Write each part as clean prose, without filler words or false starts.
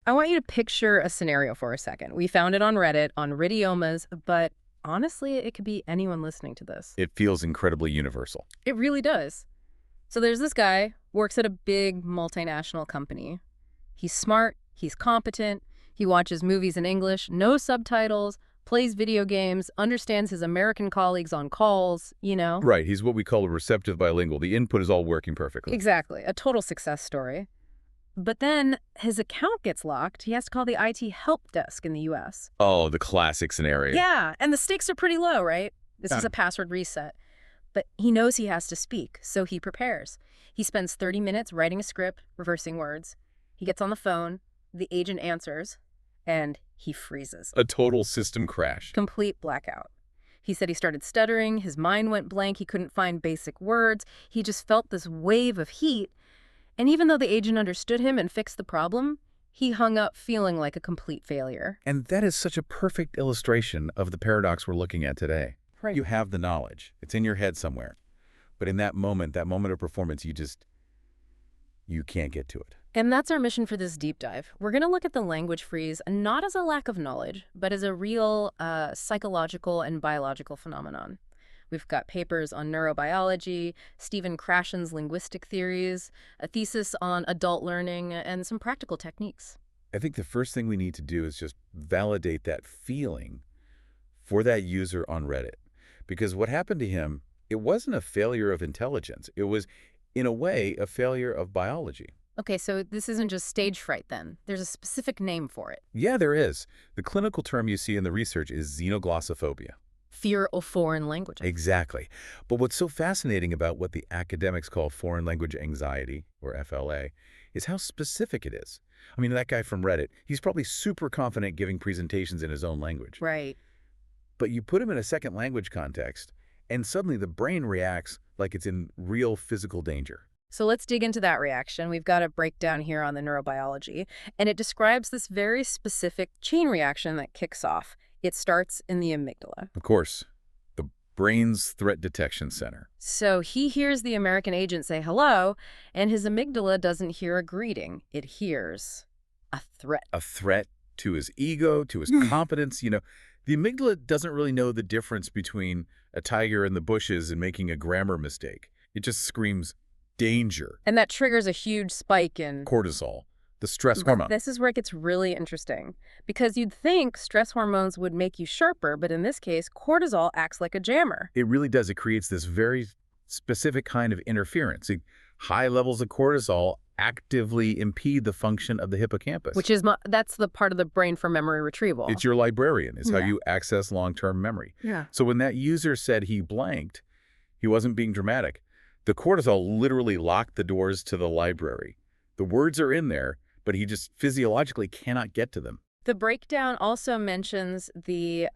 I want you to picture a scenario for a second. We found it on Reddit, on Ridiomas, but honestly, it could be anyone listening to this. It feels incredibly universal. It really does. So there's this guy, works at a big multinational company. He's smart, he's competent, he watches movies in English, no subtitles, plays video games, understands his American colleagues on calls, you know? Right, he's what we call a receptive bilingual. The input is all working perfectly. Exactly, a total success story. But then his account gets locked. He has to call the IT help desk in the US. Oh, the classic scenario. Yeah, and the stakes are pretty low, right? This is a password reset. But he knows he has to speak, so he prepares. He spends 30 minutes writing a script, reversing words. He gets on the phone, the agent answers, and he freezes. A total system crash. Complete blackout. He said he started stuttering, his mind went blank, he couldn't find basic words, he just felt this wave of heat. And even though the agent understood him and fixed the problem, he hung up feeling like a complete failure. And that is such a perfect illustration of the paradox we're looking at today. Right. You have the knowledge. It's in your head somewhere. But in that moment of performance, you can't get to it. And that's our mission for this deep dive. We're going to look at the language freeze not as a lack of knowledge, but as a real psychological and biological phenomenon. We've got papers on neurobiology, Stephen Krashen's linguistic theories, a thesis on adult learning, and some practical techniques. I think the first thing we need to do is just validate that feeling for that user on Reddit. Because what happened to him, it wasn't a failure of intelligence. It was, in a way, a failure of biology. Okay, so this isn't just stage fright then. There's a specific name for it. Yeah, there is. The clinical term you see in the research is xenoglossophobia. Fear of foreign languages. Exactly. But what's so fascinating about what the academics call foreign language anxiety, or FLA, is how specific it is. I mean, that guy from Reddit, he's probably super confident giving presentations in his own language. Right. But you put him in a second language context, and suddenly the brain reacts like it's in real physical danger. So let's dig into that reaction. We've got a breakdown here on the neurobiology, and it describes this very specific chain reaction that kicks off. It starts in the amygdala. Of course, the brain's threat detection center. So he hears the American agent say hello, and his amygdala doesn't hear a greeting. It hears a threat. A threat to his ego, to his competence. You know, the amygdala doesn't really know the difference between a tiger in the bushes and making a grammar mistake. It just screams danger. And that triggers a huge spike in Cortisol, the stress hormone. This is where it gets really interesting, because you'd think stress hormones would make you sharper, but in this case, cortisol acts like a jammer. It really does. It creates this very specific kind of interference. High levels of cortisol actively impede the function of the hippocampus. Which is, that's the part of the brain for memory retrieval. It's your librarian. It's how you access long-term memory. Yeah. So when that user said he blanked, he wasn't being dramatic. The cortisol literally locked the doors to the library. The words are in there, but he just physiologically cannot get to them. The breakdown also mentions the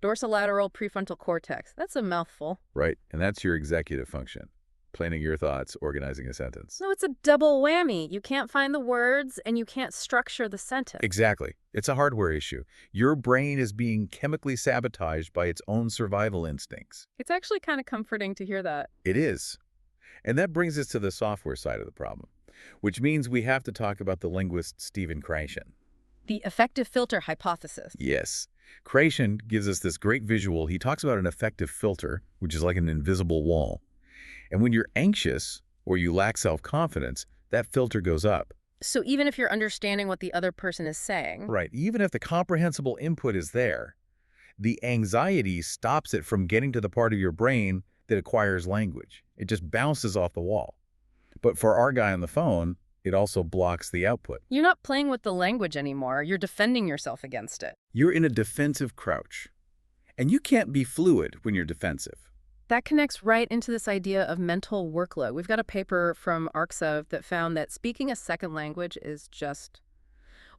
dorsolateral prefrontal cortex. That's a mouthful. Right, and that's your executive function. Planning your thoughts, organizing a sentence. No, it's a double whammy. You can't find the words, and you can't structure the sentence. Exactly. It's a hardware issue. Your brain is being chemically sabotaged by its own survival instincts. It's actually kind of comforting to hear that. It is. And that brings us to the software side of the problem, which means we have to talk about the linguist Stephen Krashen. The effective filter hypothesis. Yes. Krashen gives us this great visual. He talks about an effective filter, which is like an invisible wall. And when you're anxious or you lack self-confidence, that filter goes up. So even if you're understanding what the other person is saying. Right. Even if the comprehensible input is there, the anxiety stops it from getting to the part of your brain that acquires language. It just bounces off the wall. But for our guy on the phone, it also blocks the output. You're not playing with the language anymore. You're defending yourself against it. You're in a defensive crouch. And you can't be fluid when you're defensive. That connects right into this idea of mental workload. We've got a paper from ArcSov that found that speaking a second language is just,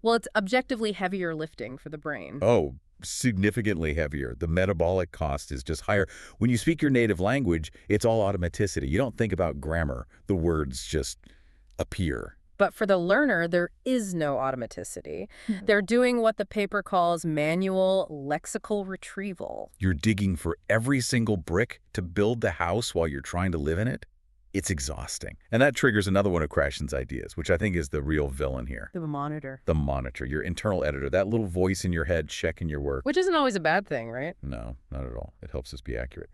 well, it's objectively heavier lifting for the brain. Oh, significantly heavier. The metabolic cost is just higher. When you speak your native language, it's all automaticity. You don't think about grammar. The words just appear. But for the learner, there is no automaticity. They're doing what the paper calls manual lexical retrieval. You're digging for every single brick to build the house while you're trying to live in it? It's exhausting. And that triggers another one of Krashen's ideas, which I think is the real villain here. The monitor. The monitor, your internal editor, that little voice in your head checking your work. Which isn't always a bad thing, right? No, not at all. It helps us be accurate.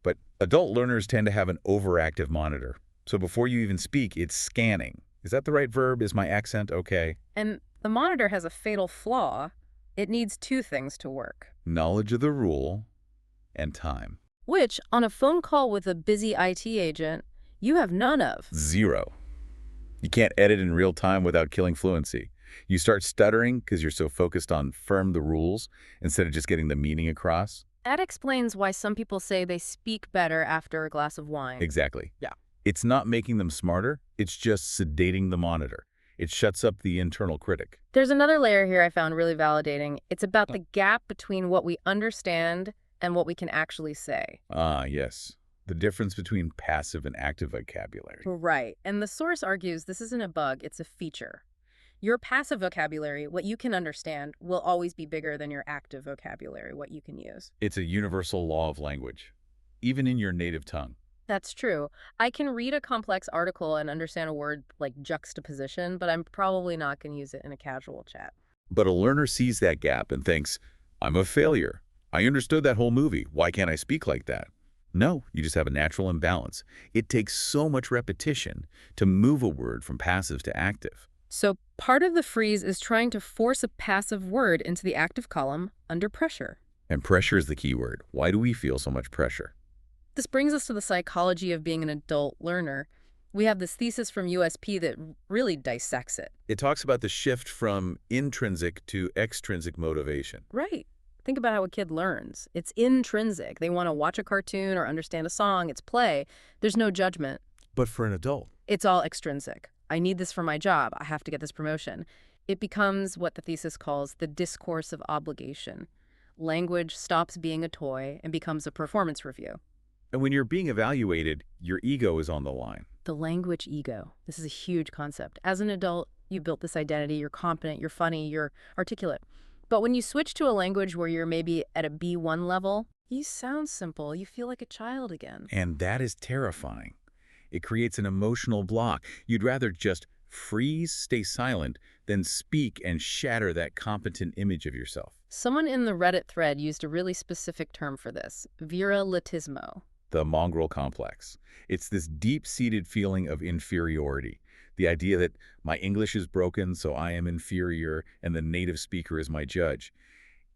But adult learners tend to have an overactive monitor. So before you even speak, it's scanning. Is that the right verb? Is my accent okay? And the monitor has a fatal flaw. It needs two things to work. Knowledge of the rule and time. Which, on a phone call with a busy IT agent, you have none of. Zero. You can't edit in real time without killing fluency. You start stuttering because you're so focused on firm the rules instead of just getting the meaning across. That explains why some people say they speak better after a glass of wine. Exactly. Yeah. It's not making them smarter. It's just sedating the monitor. It shuts up the internal critic. There's another layer here I found really validating. It's about the gap between what we understand and what we can actually say. Ah, yes. The difference between passive and active vocabulary. Right. And the source argues this isn't a bug, it's a feature. Your passive vocabulary, what you can understand, will always be bigger than your active vocabulary, what you can use. It's a universal law of language, even in your native tongue. That's true. I can read a complex article and understand a word like juxtaposition, but I'm probably not going to use it in a casual chat. But a learner sees that gap and thinks, I'm a failure. I understood that whole movie. Why can't I speak like that? No, you just have a natural imbalance. It takes so much repetition to move a word from passive to active. So part of the freeze is trying to force a passive word into the active column under pressure. And pressure is the key word. Why do we feel so much pressure? This brings us to the psychology of being an adult learner. We have this thesis from USP that really dissects it. It talks about the shift from intrinsic to extrinsic motivation. Right. Think about how a kid learns. It's intrinsic. They want to watch a cartoon or understand a song. It's play. There's no judgment. But for an adult, It's all extrinsic. I need this for my job. I have to get this promotion. It becomes what the thesis calls the discourse of obligation. Language stops being a toy and becomes a performance review. and when you're being evaluated, your ego is on the line. The language ego. This is a huge concept. As an adult, you built this identity. You're competent, you're funny, you're articulate. But when you switch to a language where you're maybe at a B1 level, you sound simple. You feel like a child again. And that is terrifying. It creates an emotional block. You'd rather just freeze, stay silent, than speak and shatter that competent image of yourself. Someone in the Reddit thread used a really specific term for this, virilitismo. The mongrel complex. It's this deep-seated feeling of inferiority. The idea that my English is broken, so I am inferior, and the native speaker is my judge.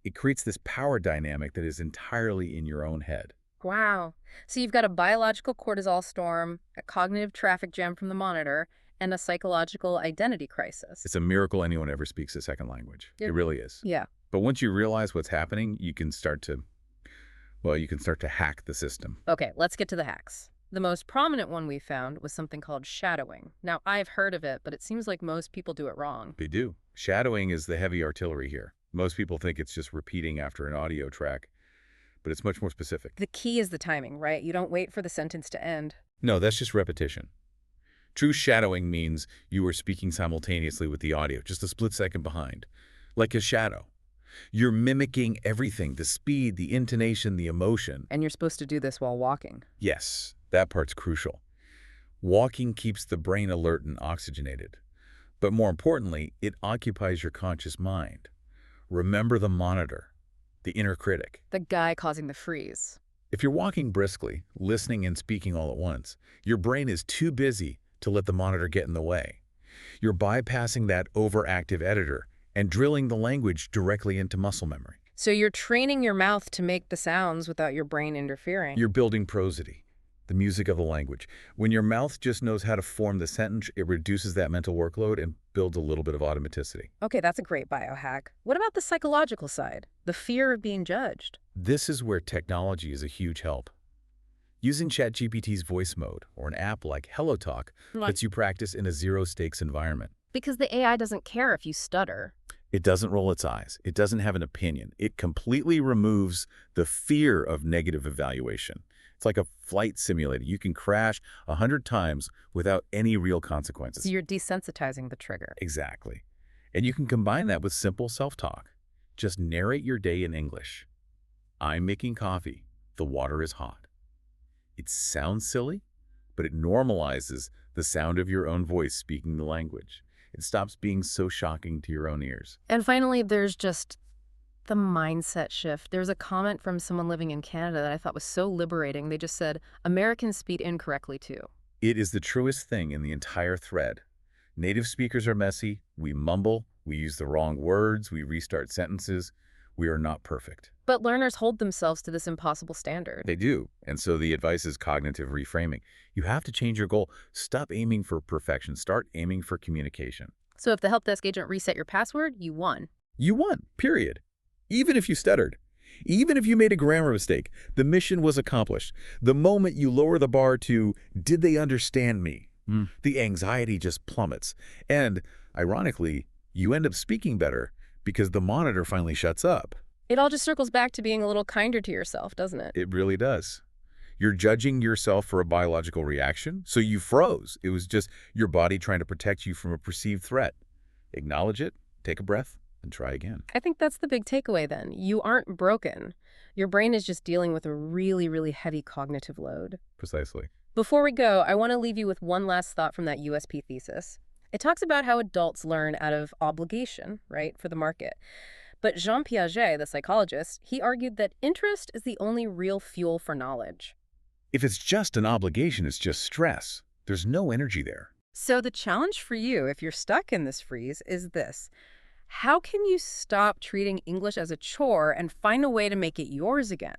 It creates this power dynamic that is entirely in your own head. Wow. So you've got a biological cortisol storm, a cognitive traffic jam from the monitor, and a psychological identity crisis. It's a miracle anyone ever speaks a second language. It really is. Yeah. But once you realize what's happening, you can start to hack the system. Okay, let's get to the hacks. The most prominent one we found was something called shadowing. Now, I've heard of it, but it seems like most people do it wrong. They do. Shadowing is the heavy artillery here. Most people think it's just repeating after an audio track, but it's much more specific. The key is the timing, right? You don't wait for the sentence to end. No, that's just repetition. True shadowing means you are speaking simultaneously with the audio, just a split second behind, like a shadow. You're mimicking everything, the speed, the intonation, the emotion. And you're supposed to do this while walking. Yes, that part's crucial. Walking keeps the brain alert and oxygenated. But more importantly, it occupies your conscious mind. Remember the monitor, the inner critic. The guy causing the freeze. If you're walking briskly, listening and speaking all at once, your brain is too busy to let the monitor get in the way. You're bypassing that overactive editor and drilling the language directly into muscle memory. So you're training your mouth to make the sounds without your brain interfering. You're building prosody, the music of the language. When your mouth just knows how to form the sentence, it reduces that mental workload and builds a little bit of automaticity. Okay, that's a great biohack. What about the psychological side? The fear of being judged. This is where technology is a huge help. Using ChatGPT's voice mode or an app like HelloTalk lets you practice in a zero-stakes environment. Because the AI doesn't care if you stutter. It doesn't roll its eyes. It doesn't have an opinion. It completely removes the fear of negative evaluation. It's like a flight simulator. You can crash 100 times without any real consequences. So you're desensitizing the trigger. Exactly. And you can combine that with simple self-talk. Just narrate your day in English. I'm making coffee. The water is hot. It sounds silly, but it normalizes the sound of your own voice speaking the language. It stops being so shocking to your own ears. And finally, there's just the mindset shift. There's a comment from someone living in Canada that I thought was so liberating. They just said, Americans speak incorrectly too. It is the truest thing in the entire thread. Native speakers are messy, we mumble, we use the wrong words, we restart sentences. We are not perfect. But learners hold themselves to this impossible standard. They do. And so the advice is cognitive reframing. You have to change your goal. Stop aiming for perfection. Start aiming for communication. So if the help desk agent reset your password, you won. You won, period. Even if you stuttered. Even if you made a grammar mistake, the mission was accomplished. The moment you lower the bar to, did they understand me? The anxiety just plummets. And, ironically, you end up speaking better because the monitor finally shuts up. It all just circles back to being a little kinder to yourself, doesn't it? It really does. You're judging yourself for a biological reaction, so you froze. It was just your body trying to protect you from a perceived threat. Acknowledge it, take a breath, and try again. I think that's the big takeaway then. You aren't broken. Your brain is just dealing with a really, really heavy cognitive load. Precisely. Before we go, I want to leave you with one last thought from that USP thesis. It talks about how adults learn out of obligation, right, for the market. But Jean Piaget, the psychologist, he argued that interest is the only real fuel for knowledge. If it's just an obligation, it's just stress. There's no energy there. So the challenge for you, if you're stuck in this freeze, is this. How can you stop treating English as a chore and find a way to make it yours again?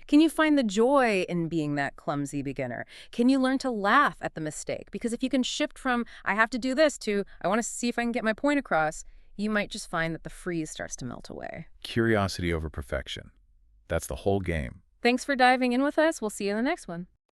Can you find the joy in being that clumsy beginner? Can you learn to laugh at the mistake? Because if you can shift from, I have to do this, to, I want to see if I can get my point across, you might just find that the freeze starts to melt away. Curiosity over perfection. That's the whole game. Thanks for diving in with us. We'll see you in the next one.